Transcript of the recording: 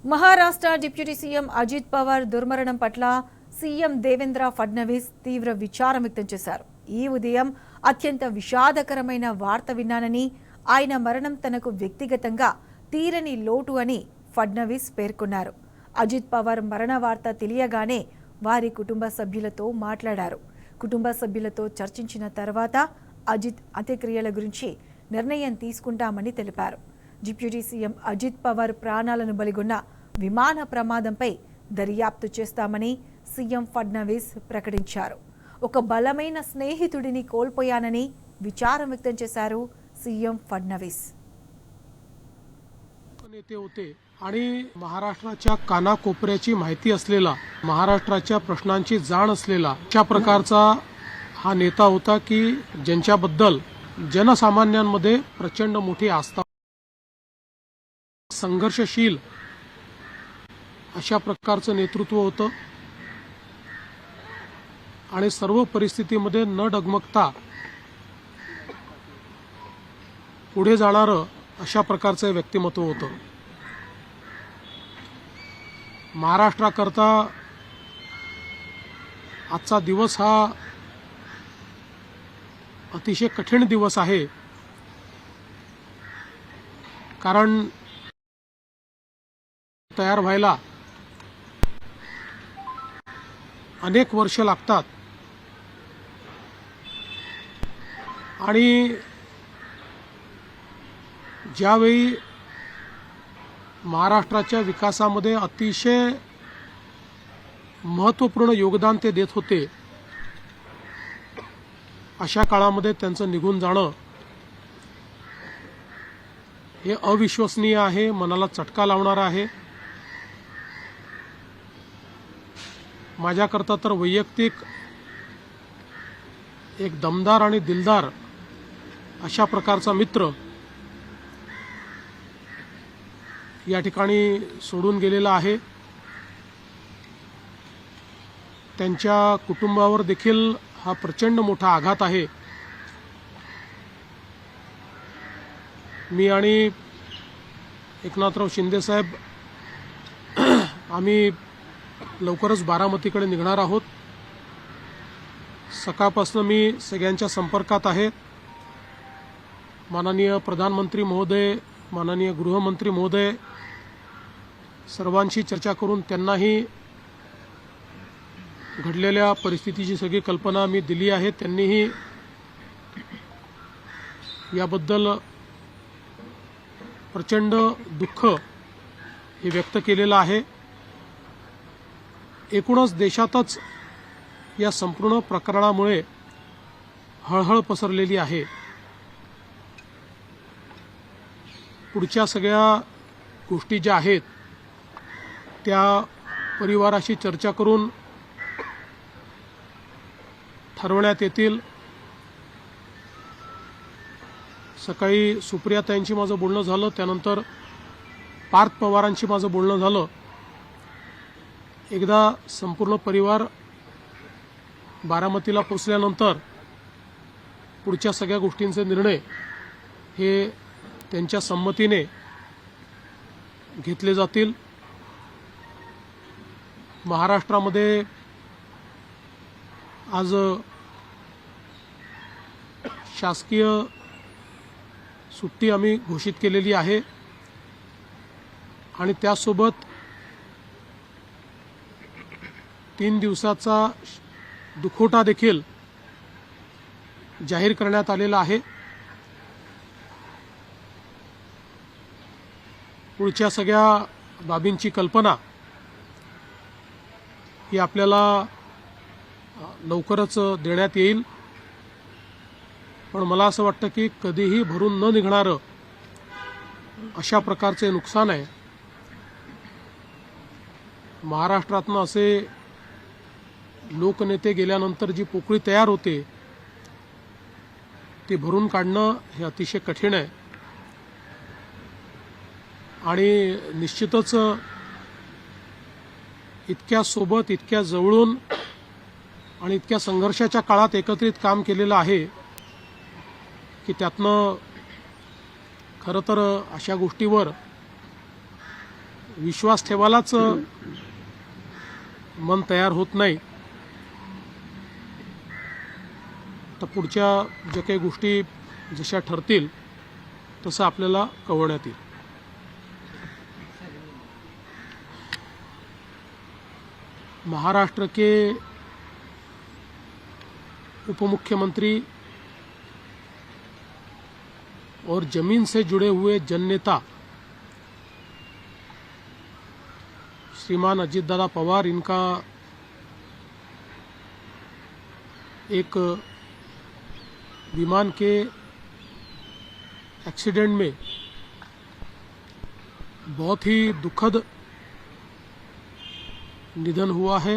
Maharashtra deputy CM Ajit Pawar దుర్మరణం పట్ల CM Devendra Fadnavis తీవ్ర విచారం వ్యక్తం చేశారు. ఈ ఉదయం అత్యంత విషాదకరమైన వార్త విన్నానని, ఆయన మరణం తనకు వ్యక్తిగతంగా తీరని లోటు అని ఫడ్నవీస్ పేర్కొన్నారు. అజిత్ పవార్ మరణ వార్త తెలియగానే వారి కుటుంబ సభ్యులతో మాట్లాడారు. కుటుంబ సభ్యులతో చర్చించిన తర్వాత అజిత్ అంత్యక్రియల గురించి నిర్ణయం తీసుకుంటామని తెలిపారు. డిప్యూటీ సీఎం అజిత్ పవార్ ప్రాణాలను బలిగొన్న విమాన ప్రమాదంపై దర్యాప్తు చేస్తామని సీఎం ఫడ్నవీస్ ప్రకటించారు. ఒక బలమైన స్నేహితుడిని కోల్పోయానని విచారం వ్యక్తం చేశారు సీఎం ఫడ్నవీస్. नेते होते आणि महाराष्ट्राच्या कानाकोपऱ्याची माहिती असलेला, महाराष्ट्राच्या प्रश्नांची जाण असलेला अशा प्रकारचा हा नेता होता की ज्यांच्याबद्दल जनसामान्यांमध्ये प्रचंड मोठी आस्था, संघर्षशील अशा प्रकारचं नेतृत्व होतं आणि सर्व परिस्थितीमध्ये न डगमगता पुढे जाणारं अशा प्रकारचं व्यक्तिमत्व होतं. महाराष्ट्राकरता आजचा दिवस हा अतिशय कठीण दिवस आहे, कारण तयार व्हायला अनेक वर्ष लागतात आणि ज्यावेळी महाराष्ट्राच्या विकासामध्ये अतिशय महत्त्वपूर्ण योगदान ते देत होते, अशा काळामध्ये त्यांचं निघून जाणं हे अविश्वसनीय आहे, मनाला चटका लावणारा आहे. माझ्याकरता तर वैयक्तिक एक दमदार आणि दिलदार अशा प्रकारचा मित्र या ठिकाणी सोडून गेलेला आहे. त्यांच्या कुटुंबावर देखील हा प्रचंड मोठा आघात आहे. मी आणि एकनाथराव शिंदे साहेब आम्ही लवकरच बारामतीकडे निघणार आहोत. सकाळपासून मी सगळ्यांच्या संपर्कात आहे. माननीय प्रधानमंत्री महोदय, माननीय गृहमंत्री महोदय, सर्वांशी चर्चा करून त्यांनाही घडलेल्या परिस्थितीची सगळी कल्पना मी दिली आहे. त्यांनीही याबद्दल प्रचंड दुःख हे व्यक्त केलेलं आहे. एकूणच देशातच या संपूर्ण प्रकरणामुळे हळहळ पसरलेली आहे. पुढच्या सगळ्या गोष्टी ज्या आहेत त्या परिवाराशी चर्चा करून ठरवण्यात येतील. सकाळी सुप्रियाताईंशी माझं बोलणं झालं, त्यानंतर पार्थ पवारांशी माझं बोलणं झालं. एकदा संपूर्ण परिवार बारामतीला पोचल्यानंतर पुढच्या सगळ्या गोष्टींचे निर्णय हे त्यांच्या संमतीने घेतले जातील. महाराष्ट्रामध्ये आज शासकीय सुट्टी आम्ही घोषित केलेली आहे आणि त्यासोबत 3 दिवसाचा दुखवटा देखील जाहीर करण्यात आलेला आहे. पुढच्या सगळ्या बाबींची कल्पना ही आपल्याला लवकरच देण्यात येईल. पण मला असं वाटतं की कधीही भरून न निघणारं अशा प्रकारचे नुकसान आहे. महाराष्ट्रातनं असे लोकनेते गेल्यानंतर जी पोकळी तयार होते ती भरून काढणं हे अतिशय कठीण आहे. आणि निश्चितच इतक्या सोबत, इतक्या जवळून आणि इतक्या संघर्षाच्या काळात एकत्रित काम केलेलं आहे की त्यातनं खरं तर अशा गोष्टीवर विश्वास ठेवायलाच मन तयार होत नाही, तर पुढच्या ज्या काही गोष्टी जशा ठरतील तसं आपल्याला कळवण्यात येईल. महाराष्ट्र के उप मुख्यमंत्री और जमीन से जुड़े हुए जननेता श्रीमान अजित दादा पवार, इनका एक विमान के एक्सीडेंट में बहुत ही दुखद निधन हुआ है.